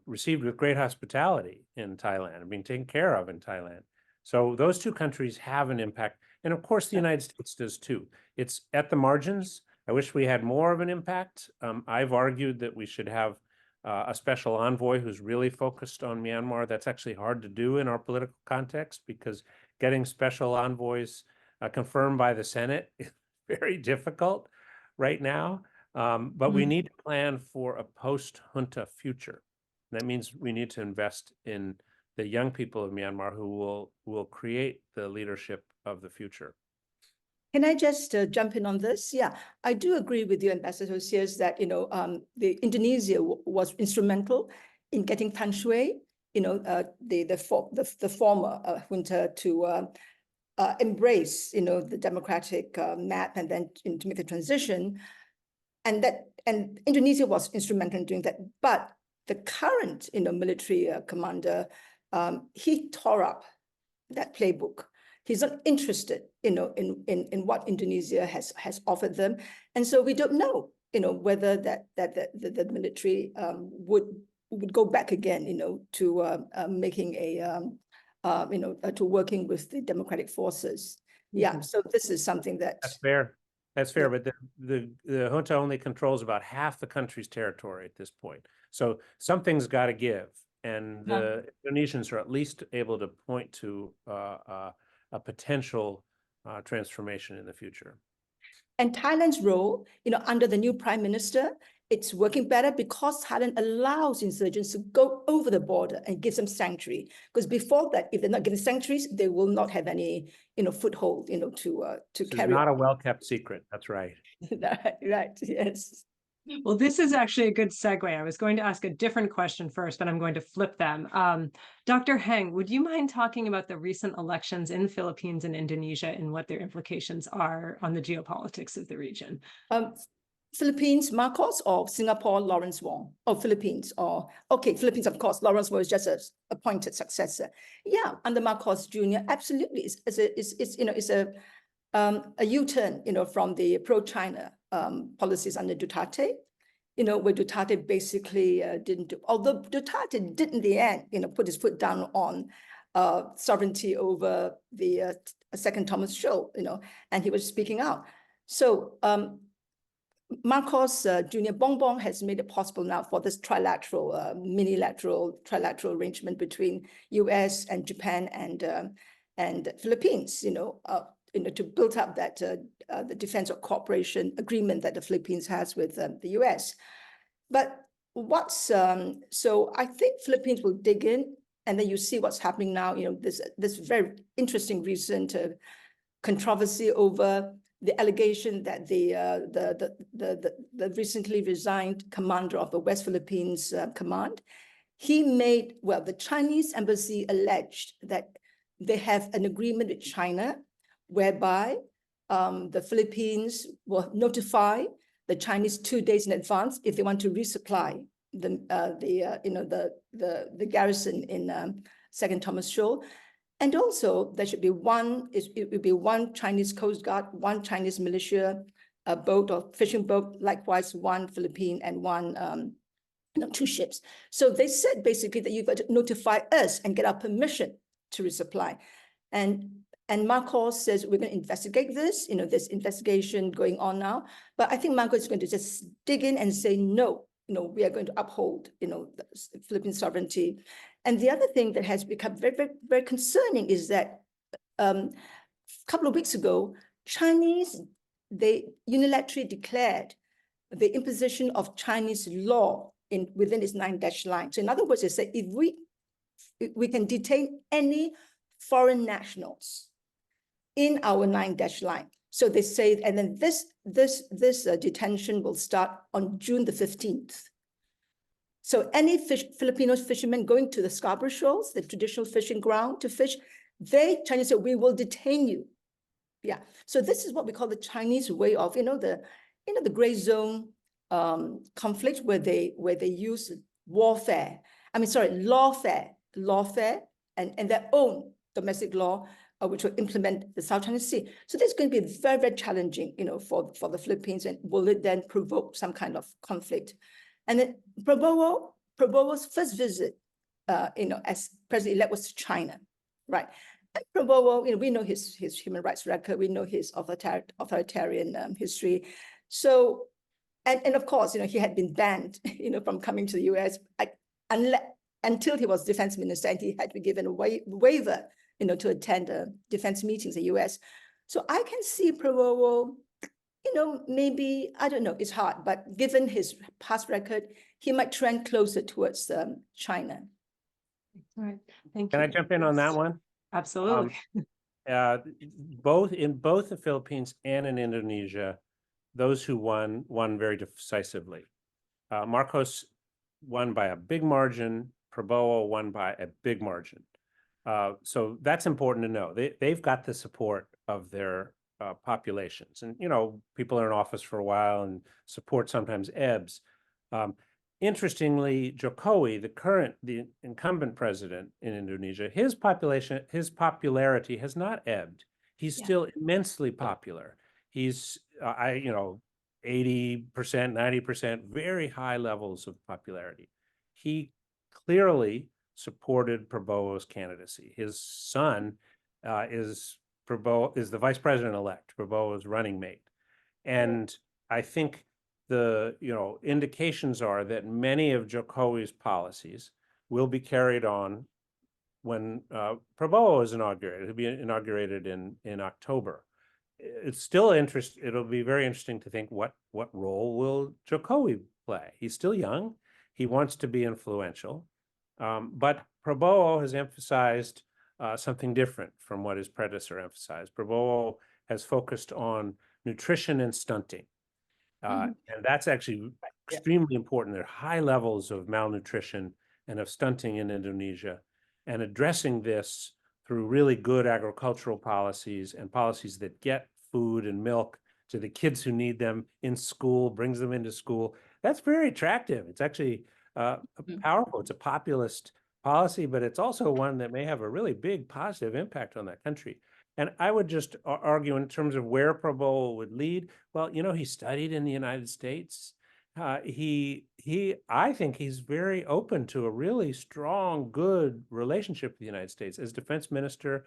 received with great hospitality in Thailand and being taken care of in Thailand. So those two countries have an impact. And of course, the United States does too. It's at the margins. I wish we had more of an impact. I've argued that we should have a special envoy who's really focused on Myanmar. That's actually hard to do in our political context because getting special envoys confirmed by the Senate is very difficult right now. But we need to plan for a post-junta future. That means we need to invest in the young people of Myanmar who will create the leadership of the future. Can I just jump in on this? Yeah, I do agree with you, Ambassador Osius, that the Indonesia was instrumental in getting Tan Shui, the former junta, to embrace the democratic map and then to make the transition, and Indonesia was instrumental in doing that. But the current military commander, he tore up that playbook. He's not interested, in what Indonesia has offered them, and so we don't know, whether the military would go back again, to making to working with the democratic forces. Yeah, so this is something That's fair. That's fair, Yeah. but the junta only controls about half the country's territory at this point. So something's got to give, and the Indonesians are at least able to point to a potential transformation in the future. And Thailand's role, under the new prime minister, it's working better because Thailand allows insurgents to go over the border and give them sanctuary. Because before that, if they're not given sanctuaries, they will not have any, foothold, to carry. It's not a well-kept secret. That's right. Right. Yes. Well, this is actually a good segue. I was going to ask a different question first, but I'm going to flip them. Dr. Heng, would you mind talking about the recent elections in Philippines and Indonesia and what their implications are on the geopolitics of the region? Philippines, Marcos, or Singapore, Lawrence Wong? Oh, Philippines, Philippines, of course. Lawrence Wong is just an appointed successor. Yeah, under Marcos Jr., absolutely, it's a U-turn, from the pro-China policies under Duterte, where Duterte basically didn't do, although Duterte did in the end, put his foot down on sovereignty over the Second Thomas Show, and he was speaking out. So Marcos Jr. Bongbong has made it possible now for this trilateral, trilateral arrangement between U.S. and Japan and Philippines. To build up that the defense or cooperation agreement that the Philippines has with the U.S. But so I think Philippines will dig in, and then you see what's happening now. This very interesting recent controversy over the allegation that the recently resigned commander of the West Philippines Command, the Chinese embassy alleged that they have an agreement with China whereby the Philippines will notify the Chinese 2 days in advance if they want to resupply the garrison in Second Thomas Shoal. And also there should be it would be one Chinese Coast Guard, one Chinese militia boat or fishing boat, likewise one Philippine and one 2 ships. So they said basically that you've got to notify us and get our permission to resupply. And Marcos says we're going to investigate this. There's investigation going on now. But I think Marcos is going to just dig in and say, no, we are going to uphold, the Philippine sovereignty. And the other thing that has become very, very, very concerning is that a couple of weeks ago, they unilaterally declared the imposition of Chinese law within its 9-dash line. So in other words, they say if we can detain any foreign nationals in our 9-dash line. So they say, and then this detention will start on June the 15th. So any Filipino fishermen going to the Scarborough Shoals, the traditional fishing ground to fish, Chinese say, we will detain you. Yeah. So this is what we call the Chinese way of, the gray zone conflict where they use lawfare and their own domestic law, which will implement the South China Sea. So this is going to be very, very challenging, for the Philippines, and will it then provoke some kind of conflict? And then Prabowo's first visit, as president-elect was to China, right? And Prabowo, we know his human rights record, we know his authoritarian history. So, and of course, he had been banned, from coming to the US until he was defense minister, and he had to be given a waiver, to attend defense meetings in the US. So I can see Prabowo, maybe, I don't know, it's hard, but given his past record, he might trend closer towards China. All right, thank you. Can I jump in on that one? Absolutely. Both the Philippines and in Indonesia, those who won very decisively. Marcos won by a big margin. Prabowo won by a big margin. So that's important to know. They've got the support of their populations, and people are in office for a while, and support sometimes ebbs. Interestingly, Jokowi, the incumbent president in Indonesia, his popularity has not ebbed. He's still immensely popular. He's 80%, 90%, very high levels of popularity. He clearly supported Prabowo's candidacy. His son is the vice president-elect, Prabowo's running mate. And I think the indications are that many of Jokowi's policies will be carried on when Prabowo is inaugurated. He'll be inaugurated in October. It's still it'll be very interesting to think what role will Jokowi play. He's still young. He wants to be influential. But Prabowo has emphasized something different from what his predecessor emphasized. Prabowo has focused on nutrition and stunting. And that's actually extremely important. There are high levels of malnutrition and of stunting in Indonesia. And addressing this through really good agricultural policies and policies that get food and milk to the kids who need them in school, brings them into school, that's very attractive. It's actually powerful. It's a populist policy, but it's also one that may have a really big positive impact on that country. And I would just argue in terms of where Prabowo would lead. Well, he studied in the United States. I think he's very open to a really strong, good relationship with the United States. As defense minister,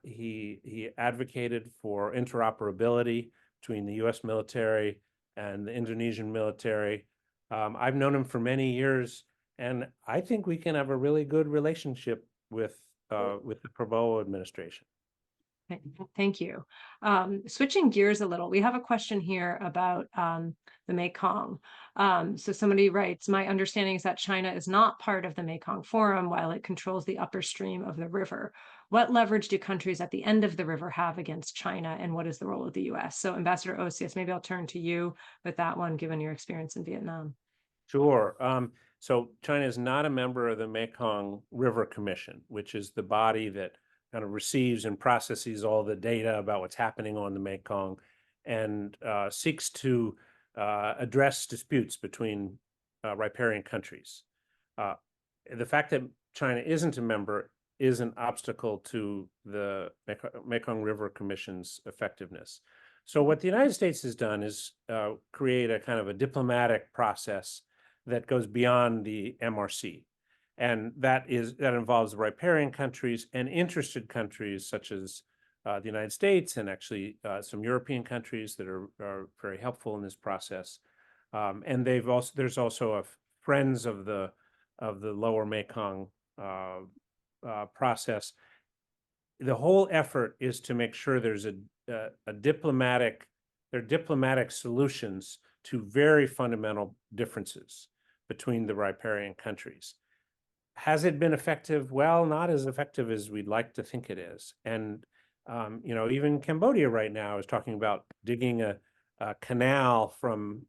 he advocated for interoperability between the U.S. military and the Indonesian military. I've known him for many years, and I think we can have a really good relationship with the Prabowo administration. Thank you. Switching gears a little, we have a question here about the Mekong. So somebody writes, my understanding is that China is not part of the Mekong Forum while it controls the upper stream of the river. What leverage do countries at the end of the river have against China, and what is the role of the US? So Ambassador Osius, maybe I'll turn to you with that one, given your experience in Vietnam. Sure. So China is not a member of the Mekong River Commission, which is the body that kind of receives and processes all the data about what's happening on the Mekong and seeks to address disputes between riparian countries. The fact that China isn't a member is an obstacle to the Mekong River Commission's effectiveness. So what the United States has done is create a kind of a diplomatic process that goes beyond the MRC. And that involves riparian countries and interested countries such as the United States and actually some European countries that are very helpful in this process. And there's also a Friends of the Lower Mekong process. The whole effort is to make sure there's there are diplomatic solutions to very fundamental differences between the riparian countries. Has it been effective? Well, not as effective as we'd like to think it is. And even Cambodia right now is talking about digging a canal from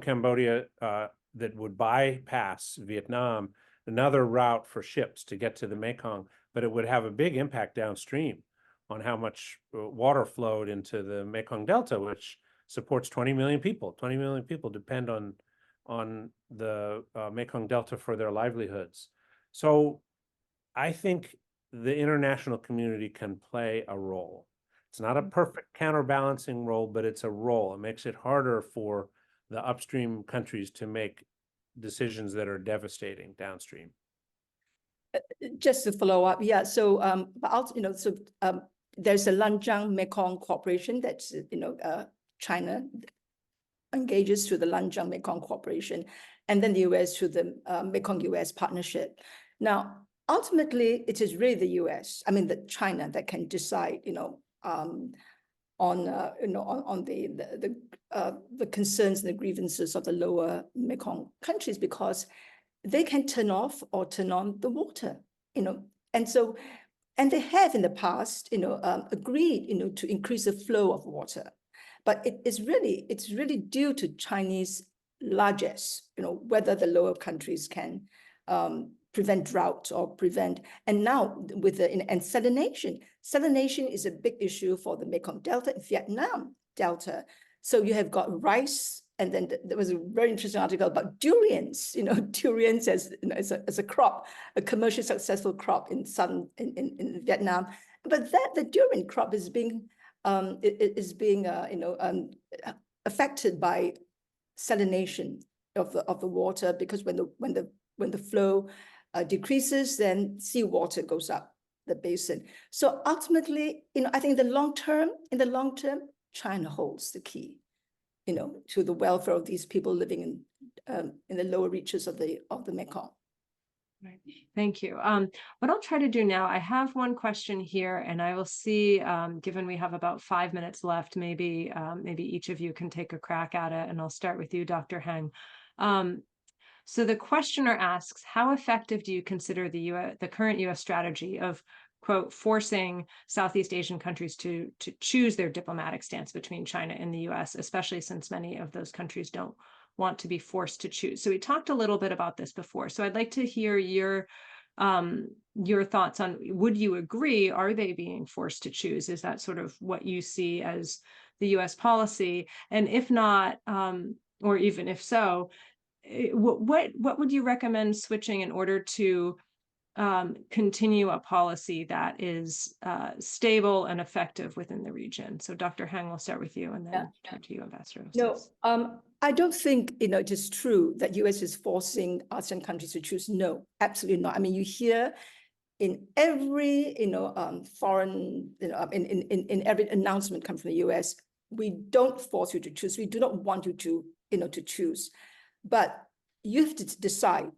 Cambodia that would bypass Vietnam, another route for ships to get to the Mekong, but it would have a big impact downstream on how much water flowed into the Mekong Delta, which supports 20 million people. 20 million people depend on the Mekong Delta for their livelihoods. So I think the international community can play a role. It's not a perfect counterbalancing role, but it's a role. It makes it harder for the upstream countries to make decisions that are devastating downstream. Just to follow up, yeah. So, there's a Lanjiang Mekong Cooperation that's China engages through the Lanjiang Mekong Cooperation, and then the US through the Mekong-US Partnership. Now, ultimately, it is really the US, China, that can decide, on the concerns and the grievances of the lower Mekong countries, because they can turn off or turn on the water, and they have in the past, agreed, to increase the flow of water. But it's really due to Chinese largesse, whether the lower countries can prevent drought or prevent. And now with and salination is a big issue for the Mekong Delta, Vietnam Delta. So you have got rice, and then there was a very interesting article about durians. Durians as a crop, a commercially successful crop in Vietnam. But the durian crop is being affected by salination of the water, because when the flow decreases, then seawater goes up the basin. So ultimately, I think in the long term, China holds the key, to the welfare of these people living in the lower reaches of the Mekong. Right. Thank you. What I'll try to do now, I have one question here, and I will see, given we have about 5 minutes left, maybe each of you can take a crack at it, and I'll start with you, Dr. Heng. So the questioner asks, how effective do you consider the current US strategy of, quote, forcing Southeast Asian countries to choose their diplomatic stance between China and the US, especially since many of those countries don't want to be forced to choose? So we talked a little bit about this before. So I'd like to hear your thoughts on, would you agree, are they being forced to choose? Is that sort of what you see as the US policy? And if not, or even if so, what would you recommend switching in order to continue a policy that is stable and effective within the region? So Dr. Heng, we'll start with you, and then turn to you, Ambassador. No, I don't think it is true that US is forcing ASEAN countries to choose. No, absolutely not. You hear in every foreign, in every announcement come from the US, we don't force you to choose. We do not want you to, to choose, but you have to decide,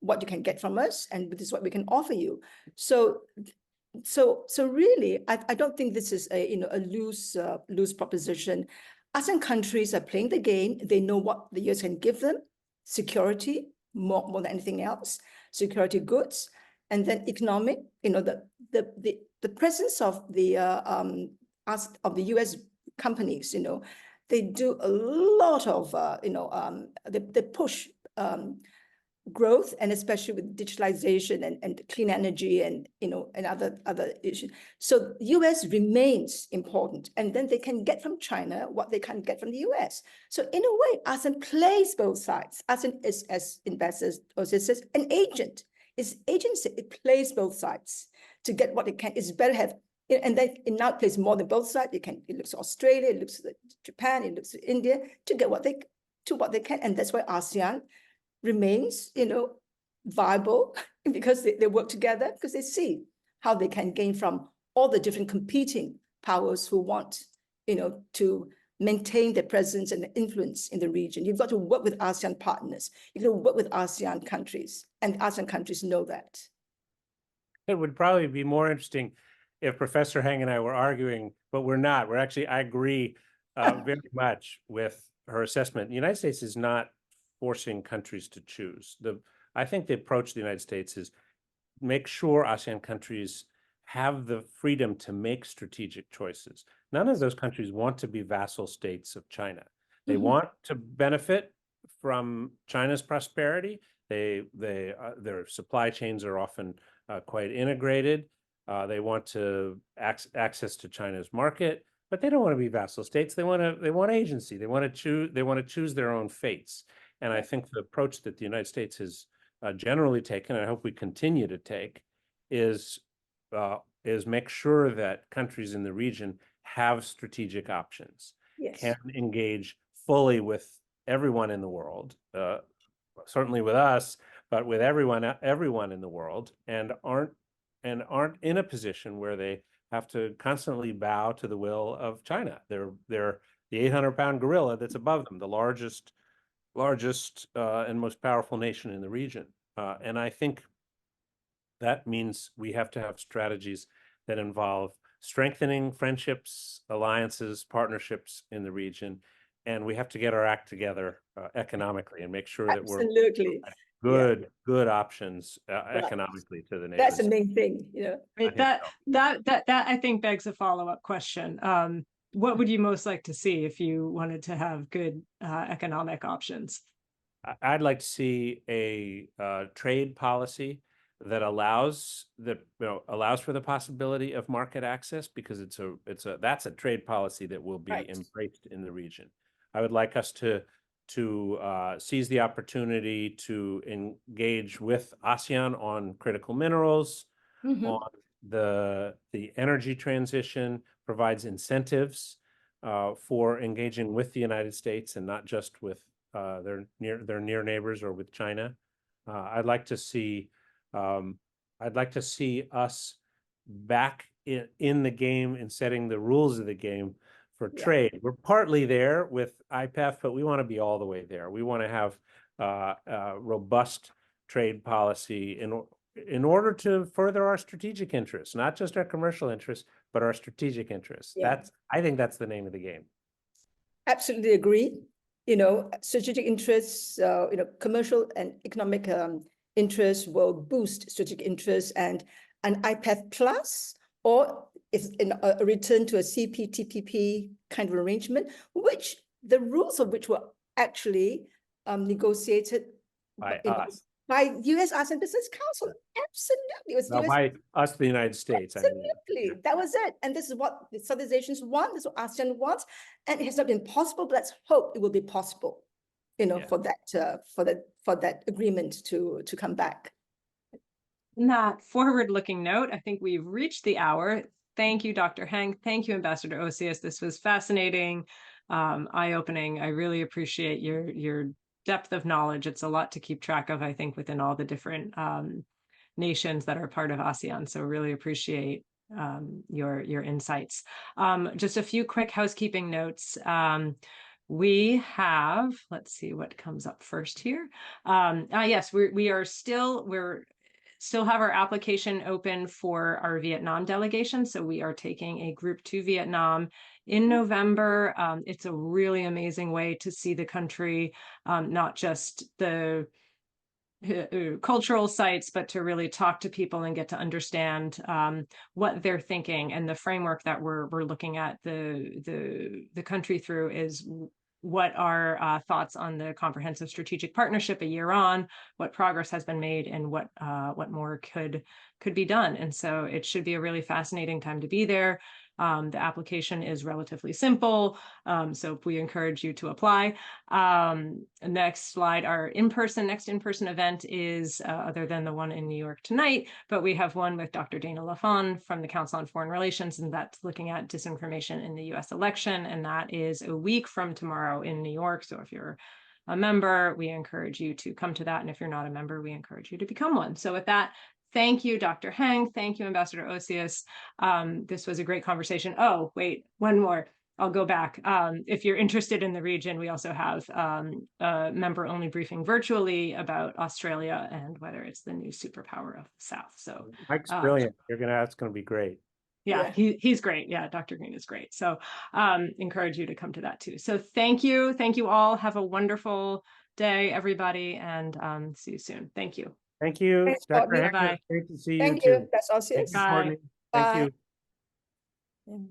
what you can get from us, and this is what we can offer you. So really, I don't think this is a loose proposition. ASEAN countries are playing the game. They know what the US can give them: security, more than anything else, security goods, and then economic. The presence of the US companies, they do a lot of they push growth, and especially with digitalization and clean energy and and other issues. So US remains important, and then they can get from China what they can't get from the US. So in a way, ASEAN plays both sides. ASEAN is, as investors also says, an agent. It's agency. It plays both sides to get what it can. It's better have, and then it now plays more than both sides. It looks to Australia, it looks to Japan, it looks to India to get what they can, and that's why ASEAN remains, viable, because they work together, because they see how they can gain from all the different competing powers who want, to maintain their presence and influence in the region. You've got to work with ASEAN partners. You've got to work with ASEAN countries, and ASEAN countries know that. It would probably be more interesting if Professor Heng and I were arguing, but we're not. We're actually, I agree very much with her assessment. The United States is not forcing countries to choose. I think the approach of the United States is make sure ASEAN countries have the freedom to make strategic choices. None of those countries want to be vassal states of China. They want to benefit from China's prosperity. Their supply chains are often quite integrated. They want to access to China's market, but they don't want to be vassal states. They want agency. They want to choose their own fates. And I think the approach that the United States has generally taken, and I hope we continue to take, is make sure that countries in the region have strategic options, can engage fully with everyone in the world, certainly with us, but with everyone in the world, and aren't in a position where they have to constantly bow to the will of China. They're the 800-pound gorilla that's above them, the largest and most powerful nation in the region. And I think that means we have to have strategies that involve strengthening friendships, alliances, partnerships in the region. And we have to get our act together economically and make sure that we're good options economically to the neighbors. That's the main thing, That I think begs a follow-up question. What would you most like to see if you wanted to have good economic options? I'd like to see a trade policy that allows for the possibility of market access, because that's a trade policy that will be embraced in the region. I would like us to seize the opportunity to engage with ASEAN on critical minerals, on the energy transition, provides incentives for engaging with the United States and not just with their near neighbors or with China. I'd like to see us back in the game and setting the rules of the game for trade. We're partly there with IPEF, but we want to be all the way there. We want to have robust trade policy in order to further our strategic interests, not just our commercial interests, but our strategic interests. I think that's the name of the game. Absolutely agree. Strategic interests, commercial and economic interests will boost strategic interests, and an IPEF plus, or is a return to a CPTPP kind of arrangement, which the rules of which were actually negotiated by us. By US ASEAN Business Council. Absolutely. It was by us, the United States. Absolutely. That was it. And this is what the Southeast Asians want. This is what ASEAN wants. And it has not been possible, but let's hope it will be possible, for that agreement to come back. On that forward-looking note, I think we've reached the hour. Thank you, Dr. Heng. Thank you, Ambassador Osius. This was fascinating, eye-opening. I really appreciate your depth of knowledge. It's a lot to keep track of, I think, within all the different nations that are part of ASEAN. So really appreciate your insights. Just a few quick housekeeping notes. We have, let's see what comes up first here. Yes, we're still have our application open for our Vietnam delegation. So we are taking a group to Vietnam in November. It's a really amazing way to see the country, not just the cultural sites, but to really talk to people and get to understand what they're thinking. And the framework that we're looking at the country through is what are thoughts on the comprehensive strategic partnership a year on, what progress has been made, and what more could be done. And so it should be a really fascinating time to be there. The application is relatively simple, so we encourage you to apply. Next slide, our next in-person event is, other than the one in New York tonight, but we have one with Dr. Dana Lafon from the Council on Foreign Relations, and that's looking at disinformation in the US election, and that is a week from tomorrow in New York. So if you're a member, we encourage you to come to that, and if you're not a member, we encourage you to become one. So with that, thank you, Dr. Heng. Thank you, Ambassador Osius. This was a great conversation. Oh, wait, one more. I'll go back. If you're interested in the region, we also have a member-only briefing virtually about Australia and whether it's the new superpower of the South. So Mike's brilliant. That's going to be great. Yeah, he's great. Yeah, Dr. Green is great. So encourage you to come to that too. So thank you. Thank you all. Have a wonderful day, everybody, and see you soon. Thank you. Thank you, Thanks, Dr. Courtney. Heng. Bye. Great to see you Thank too. you. That's Osius. Thank you, Bye. Courtney. Thank Bye. you.